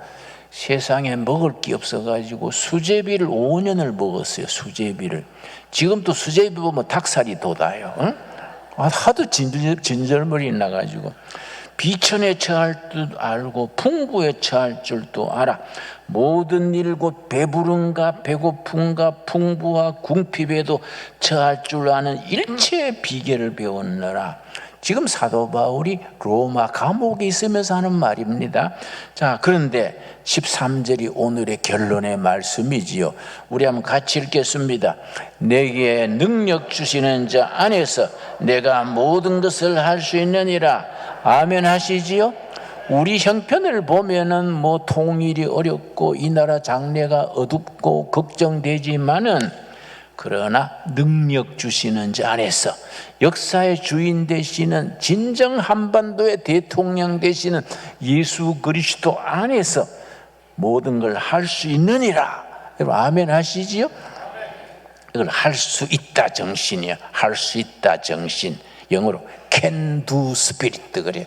세상에 먹을 게 없어가지고 수제비를 5년을 먹었어요. 수제비를. 지금도 수제비 보면 닭살이 돋아요. 응? 하도 진절머리 나가지고 비천에 처할 줄 알고 풍부에 처할 줄도 알아. 모든 일 곧 배부른가 배고픈가 풍부와 궁핍에도 처할 줄 아는 일체의 비결을 배웠느라. 지금 사도 바울이 로마 감옥에 있으면서 하는 말입니다. 자, 그런데 13절이 오늘의 결론의 말씀이지요. 우리 한번 같이 읽겠습니다. 내게 능력 주시는 자 안에서 내가 모든 것을 할 수 있느니라. 아멘 하시지요? 우리 형편을 보면은 뭐 통일이 어렵고 이 나라 장래가 어둡고 걱정되지만은 그러나 능력 주시는 자 안에서 역사의 주인 되시는 진정 한반도의 대통령 되시는 예수 그리스도 안에서 모든 걸 할 수 있느니라. 여러분 아멘 하시지요? 이걸 할 수 있다 정신이야. 할 수 있다 정신. 영어로 can do spirit 그래요.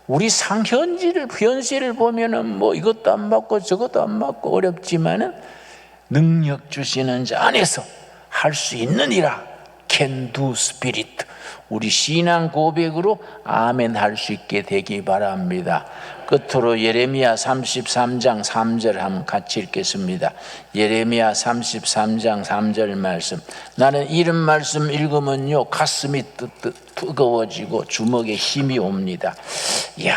우리 현실을 보면은 뭐 이것도 안 맞고 저것도 안 맞고 어렵지만은 능력 주시는 자 안에서 할 수 있느니라. can do spirit. 우리 신앙 고백으로 아멘 할 수 있게 되기 바랍니다. 끝으로 예레미야 33장 3절 한번 같이 읽겠습니다. 예레미야 33장 3절 말씀. 나는 이런 말씀 읽으면요 가슴이 뜨거워지고 주먹에 힘이 옵니다. 이야,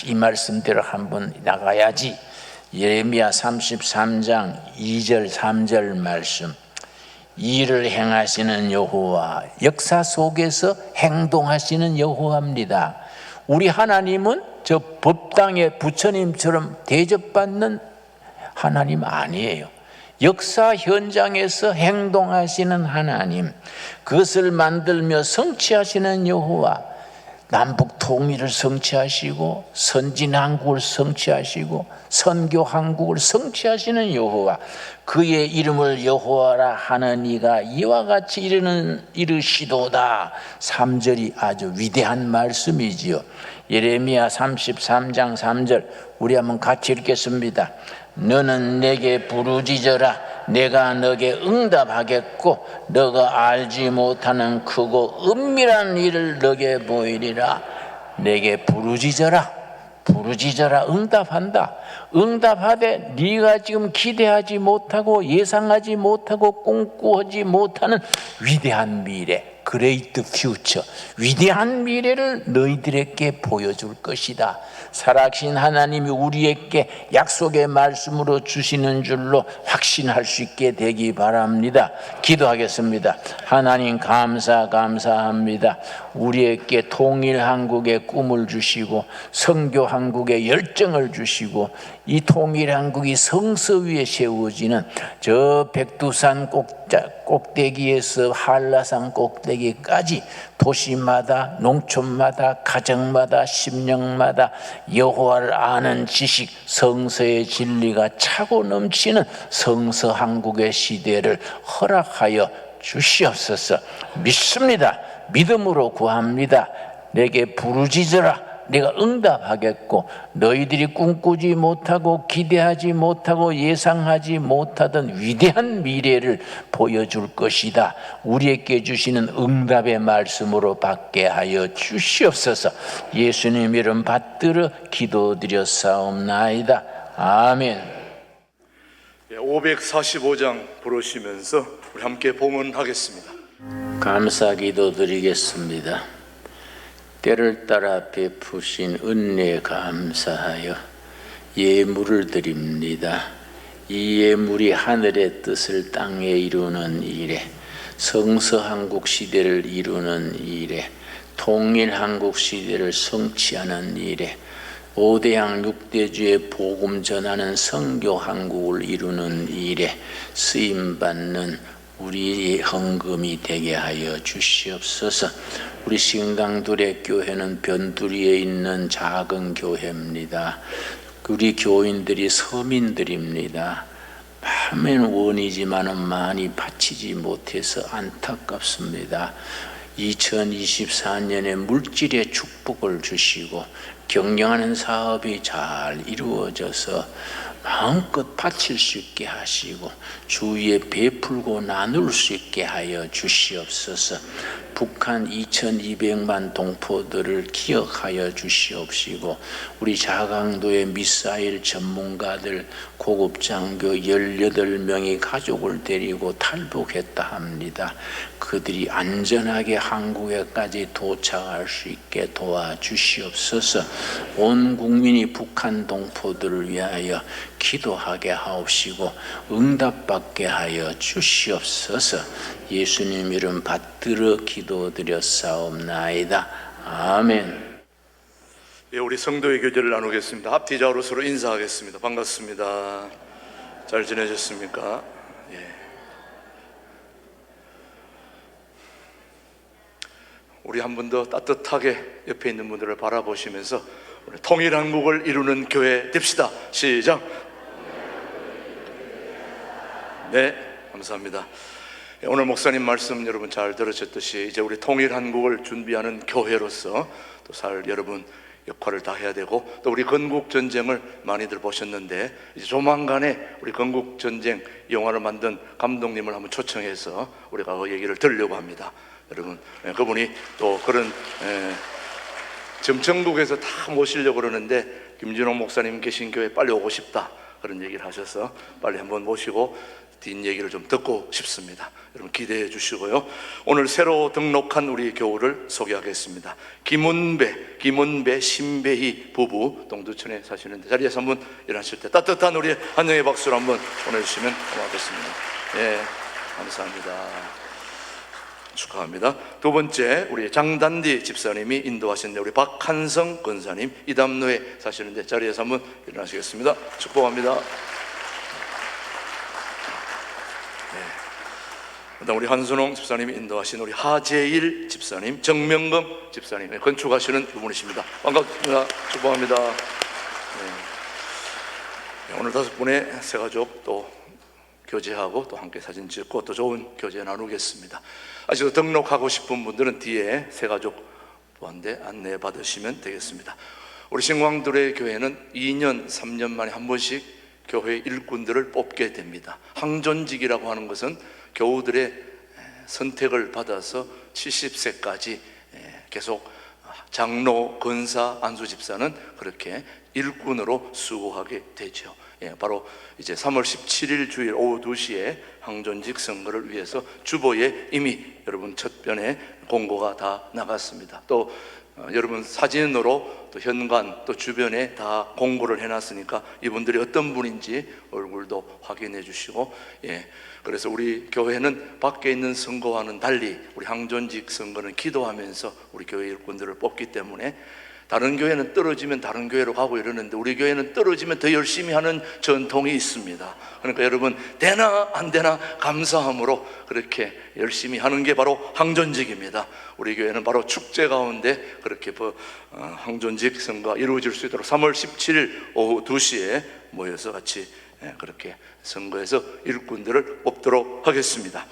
이 말씀대로 한번 나가야지. 예레미야 33장 2절 3절 말씀. 일을 행하시는 여호와, 역사 속에서 행동하시는 여호와입니다. 우리 하나님은 저 법당의 부처님처럼 대접받는 하나님 아니에요. 역사 현장에서 행동하시는 하나님, 그것을 만들며 성취하시는 여호와, 남북 통일을 성취하시고 선진한국을 성취하시고 선교한국을 성취하시는 여호와, 그의 이름을 여호와라 하는 이가 이와 같이 이르시도다. 3절이 아주 위대한 말씀이지요. 예레미야 33장 3절 우리 한번 같이 읽겠습니다. 너는 내게 부르짖어라. 내가 너게 응답하겠고 너가 알지 못하는 크고 은밀한 일을 너게 보이리라. 내게 부르짖어라. 부르짖어라. 응답한다. 응답하되 네가 지금 기대하지 못하고 예상하지 못하고 꿈꾸지 못하는 위대한 미래, Great Future, 위대한 미래를 너희들에게 보여줄 것이다. 살아계신 하나님이 우리에게 약속의 말씀으로 주시는 줄로 확신할 수 있게 되기 바랍니다. 기도하겠습니다. 하나님 감사합니다. 우리에게 통일한국의 꿈을 주시고 선교한국의 열정을 주시고 이 통일한국이 성서 위에 세워지는 저 백두산 꼭대기에서 한라산 꼭대기까지 도시마다 농촌마다 가정마다 심령마다 여호와를 아는 지식 성서의 진리가 차고 넘치는 성서 한국의 시대를 허락하여 주시옵소서. 믿습니다. 믿음으로 구합니다. 내게 부르짖어라. 내가 응답하겠고 너희들이 꿈꾸지 못하고 기대하지 못하고 예상하지 못하던 위대한 미래를 보여줄 것이다. 우리에게 주시는 응답의 말씀으로 받게 하여 주시옵소서. 예수님 이름 받들어 기도드렸사옵나이다. 아멘. 545장 부르시면서 우리 함께 봉헌하겠습니다. 감사기도 드리겠습니다. 때를 따라 베푸신 은혜에 감사하여 예물을 드립니다. 이 예물이 하늘의 뜻을 땅에 이루는 일에, 성서한국 시대를 이루는 일에, 통일한국 시대를 성취하는 일에, 5대양 6대주의 복음 전하는 선교한국을 이루는 일에 쓰임받는 우리의 헌금이 되게 하여 주시옵소서. 우리 신강둘의 교회는 변두리에 있는 작은 교회입니다. 우리 교인들이 서민들입니다. 마음엔 원이지만은 많이 바치지 못해서 안타깝습니다. 2024년에 물질의 축복을 주시고 경영하는 사업이 잘 이루어져서 마음껏 바칠 수 있게 하시고 주위에 베풀고 나눌 수 있게 하여 주시옵소서. 북한 2200만 동포들을 기억하여 주시옵시고 우리 자강도의 미사일 전문가들 고급 장교 18명이 가족을 데리고 탈북했다 합니다. 그들이 안전하게 한국에까지 도착할 수 있게 도와주시옵소서. 온 국민이 북한 동포들을 위하여 기도하게 하옵시고 응답받게 하여 주시옵소서. 예수님 이름 받들어 기도드렸사옵나이다. 아멘. 예, 우리 성도의 교제를 나누겠습니다. 앞뒤좌우로 서로 인사하겠습니다. 반갑습니다. 잘 지내셨습니까? 예. 우리 한 번 더 따뜻하게 옆에 있는 분들을 바라보시면서 우리 통일한국을 이루는 교회 됩시다. 시작. 네, 감사합니다. 오늘 목사님 말씀 여러분 잘 들으셨듯이 이제 우리 통일한국을 준비하는 교회로서 또 살 여러분 역할을 다 해야 되고, 또 우리 건국전쟁을 많이들 보셨는데 이제 조만간에 우리 건국전쟁 영화를 만든 감독님을 한번 초청해서 우리가 그 얘기를 들으려고 합니다. 여러분 그분이 또 그런 점천국에서 다 모시려고 그러는데 김준호 목사님 계신 교회 빨리 오고 싶다 그런 얘기를 하셔서 빨리 한번 모시고 뒷얘기를 좀 듣고 싶습니다. 여러분 기대해 주시고요. 오늘 새로 등록한 우리 교우를 소개하겠습니다. 김은배, 신배희 부부 동두천에 사시는데 자리에서 한번 일하실 때 따뜻한 우리 환영의 박수를 한번 보내주시면 고맙겠습니다. 예, 감사합니다. 축하합니다. 두 번째 우리 장단디 집사님이 인도하신 우리 박한성 권사님 이담로에 사시는데 자리에서 한번 일어나시겠습니다. 축복합니다. 그다음 우리 한순홍 집사님이 인도하신 우리 하재일 집사님, 정명금 집사님 건축하시는 부분이십니다. 반갑습니다. 축복합니다. 네. 오늘 5분의 새 가족 또 교제하고 또 함께 사진 찍고 또 좋은 교제 나누겠습니다. 아직도 등록하고 싶은 분들은 뒤에 새 가족 보안대 안내 받으시면 되겠습니다. 우리 신광둘의 교회는 2년, 3년 만에 한 번씩 교회 일꾼들을 뽑게 됩니다. 항존직이라고 하는 것은 교우들의 선택을 받아서 70세까지 계속 장로, 권사, 안수집사는 그렇게 일꾼으로 수고하게 되죠. 바로 이제 3월 17일 주일 오후 2시에 항존직 선거를 위해서 주보에 이미 여러분 첫 변에 공고가 다 나갔습니다. 또 여러분 사진으로 또 현관 또 주변에 다 공고를 해놨으니까 이분들이 어떤 분인지 얼굴도 확인해 주시고, 그래서 우리 교회는 밖에 있는 선거와는 달리 우리 항존직 선거는 기도하면서 우리 교회 일꾼들을 뽑기 때문에 다른 교회는 떨어지면 다른 교회로 가고 이러는데 우리 교회는 떨어지면 더 열심히 하는 전통이 있습니다. 그러니까 여러분 되나 안 되나 감사함으로 그렇게 열심히 하는 게 바로 항존직입니다. 우리 교회는 바로 축제 가운데 그렇게 항존직 선거가 이루어질 수 있도록 3월 17일 오후 2시에 모여서 같이 그렇게 선거에서 일꾼들을 뽑도록 하겠습니다.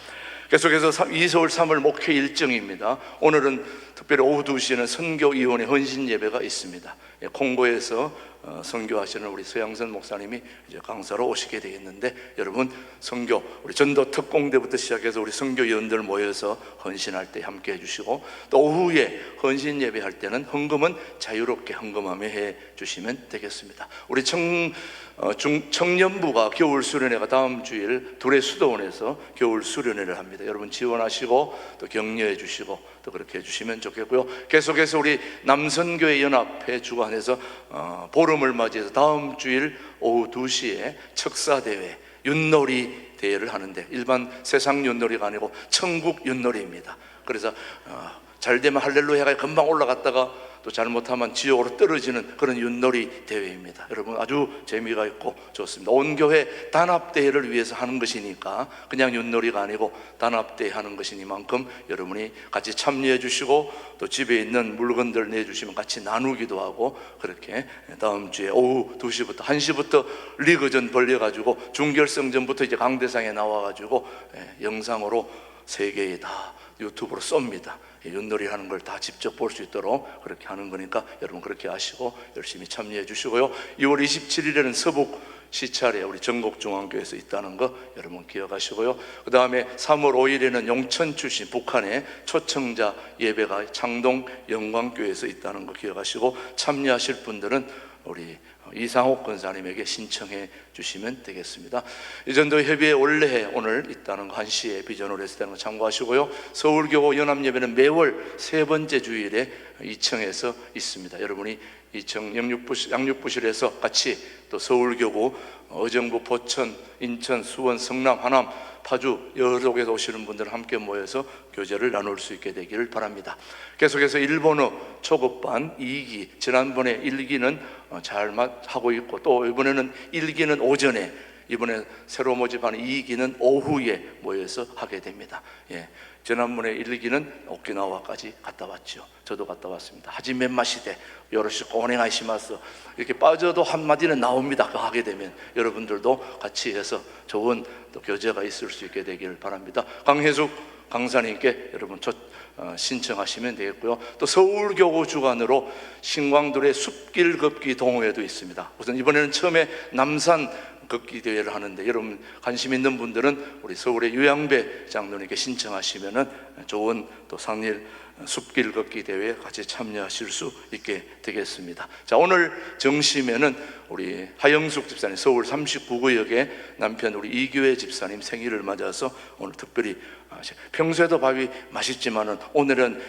계속해서 이서울 3월 목회 일정입니다. 오늘은 특별히 오후 2시에는 선교위원회 헌신 예배가 있습니다. 콩고에서 선교하시는 우리 서양선 목사님이 이제 강사로 오시게 되겠는데, 여러분 선교 우리 전도 특공대부터 시작해서 우리 선교위원들 모여서 헌신할 때 함께 해주시고, 또 오후에 헌신 예배할 때는 헌금은 자유롭게 헌금하며 해 주시면 되겠습니다. 우리 청년부가 겨울 수련회가 다음 주일 둘의 수도원에서 겨울 수련회를 합니다. 여러분 지원하시고 또 격려해 주시고 또 그렇게 해주시면 좋겠고요. 계속해서 우리 남선교회 연합회 주관해서 보름을 맞이해서 다음 주일 오후 2시에 척사대회 윷놀이 대회를 하는데, 일반 세상 윷놀이가 아니고 천국 윷놀이입니다. 그래서 잘 되면 할렐루야가 금방 올라갔다가 또 잘못하면 지옥으로 떨어지는 그런 윷놀이 대회입니다. 여러분 아주 재미가 있고 좋습니다. 온 교회 단합대회를 위해서 하는 것이니까 그냥 윷놀이가 아니고 단합대회 하는 것이니만큼 여러분이 같이 참여해 주시고 또 집에 있는 물건들 내주시면 같이 나누기도 하고, 그렇게 다음 주에 오후 2시부터 1시부터 리그전 벌려가지고 준결승전부터 이제 강대상에 나와가지고 영상으로 세계에 다 유튜브로 쏩니다. 윷놀이 하는 걸 다 직접 볼 수 있도록 그렇게 하는 거니까 여러분 그렇게 하시고 열심히 참여해 주시고요. 2월 27일에는 서북 시찰에 우리 전국중앙교회에서 있다는 거 여러분 기억하시고요. 그 다음에 3월 5일에는 용천 출신 북한의 초청자 예배가 창동 영광교회에서 있다는 거 기억하시고, 참여하실 분들은 우리 이상옥 권사님에게 신청해 주시면 되겠습니다. 이전도 협의회 원래에 오늘 있다는 거 1시에 비전으로 했다는 거 참고하시고요. 서울교구 연합예배는 매월 3번째 주일에 2층에서 있습니다. 여러분이 2층 양육부실에서 같이 또 서울교구, 의정부, 포천, 인천, 수원, 성남, 하남, 파주 여러 곳에서 오시는 분들 함께 모여서 교제를 나눌 수 있게 되기를 바랍니다. 계속해서 일본어 초급반 2기, 지난번에 1기는 잘 하고 있고, 또 이번에는 1기는 오전에, 이번에 새로 모집하는 2기는 오후에 모여서 하게 됩니다. 지난번에 1기는 오키나와까지 갔다 왔죠. 저도 갔다 왔습니다. 하지메 마시데 요로시 고생하시마스, 이렇게 빠져도 한마디는 나옵니다. 하게 되면 여러분들도 같이 해서 좋은 또 교제가 있을 수 있게 되기를 바랍니다. 강혜숙 강사님께 여러분 신청하시면 되겠고요. 또 서울교구 주관으로 신광들의 숲길 걷기 동호회도 있습니다. 우선 이번에는 처음에 남산 걷기 대회를 하는데, 여러분 관심 있는 분들은 우리 서울의 유양배 장로님께 신청하시면은 좋은 또 상일 숲길 걷기 대회에 같이 참여하실 수 있게 되겠습니다. 자, 오늘 정심에는 우리 하영숙 집사님, 서울 39구역의 남편 우리 이교회 집사님 생일을 맞아서 오늘 특별히, 평소에도 밥이 맛있지만은 오늘은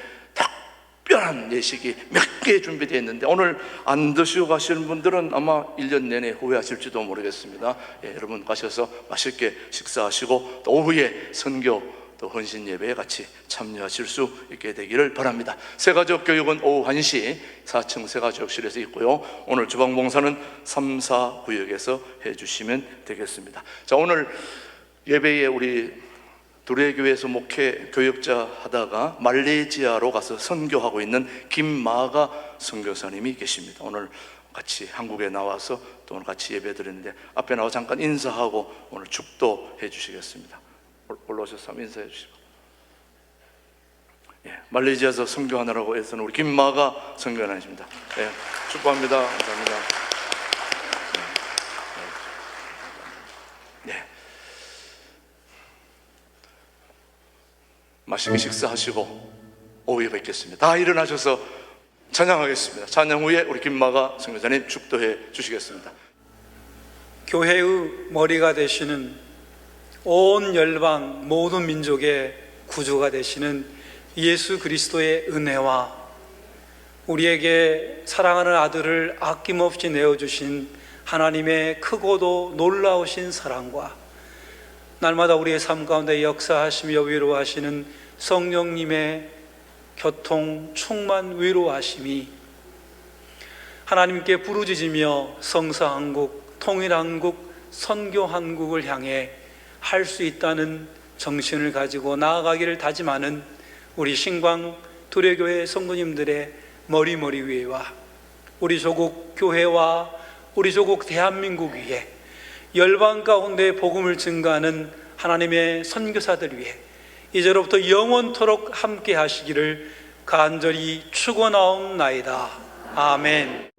특별한 예식이 몇 개 준비되어 있는데, 오늘 안 드시고 가시는 분들은 아마 1년 내내 후회하실지도 모르겠습니다. 여러분 가셔서 맛있게 식사하시고 또 오후에 선교 또 헌신 예배에 같이 참여하실 수 있게 되기를 바랍니다. 새가족 교육은 오후 1시 4층 새가족실에서 있고요. 오늘 주방봉사는 3, 4구역에서 해주시면 되겠습니다. 자, 오늘 예배에 우리 두레교회에서 목회 교역자 하다가 말레이시아로 가서 선교하고 있는 김마가 선교사님이 계십니다. 오늘 같이 한국에 나와서 또 오늘 같이 예배 드렸는데, 앞에 나와 잠깐 인사하고 오늘 축도해 주시겠습니다. 올라오셔서 인사해 주시고. 말레이시아에서 선교하느라고 애쓰는 우리 김마가 선교사님입니다. 축복합니다. 감사합니다. 맛있게 식사하시고 오후에 뵙겠습니다. 다 일어나셔서 찬양하겠습니다. 찬양 후에 우리 김마가 선교사님 축도해 주시겠습니다. 교회의 머리가 되시는, 온 열방 모든 민족의 구주가 되시는 예수 그리스도의 은혜와 우리에게 사랑하는 아들을 아낌없이 내어주신 하나님의 크고도 놀라우신 사랑과 날마다 우리의 삶 가운데 역사하시며 위로하시는 성령님의 교통 충만 위로하심이 하나님께 부르짖으며 성사한국, 통일한국, 선교한국을 향해 할 수 있다는 정신을 가지고 나아가기를 다짐하는 우리 신광 두레교회 성도님들의 머리 위에와 우리 조국 교회와 우리 조국 대한민국 위에 열방 가운데 복음을 증거하는 하나님의 선교사들 위해 이제로부터 영원토록 함께 하시기를 간절히 축원하옵나이다. 아멘.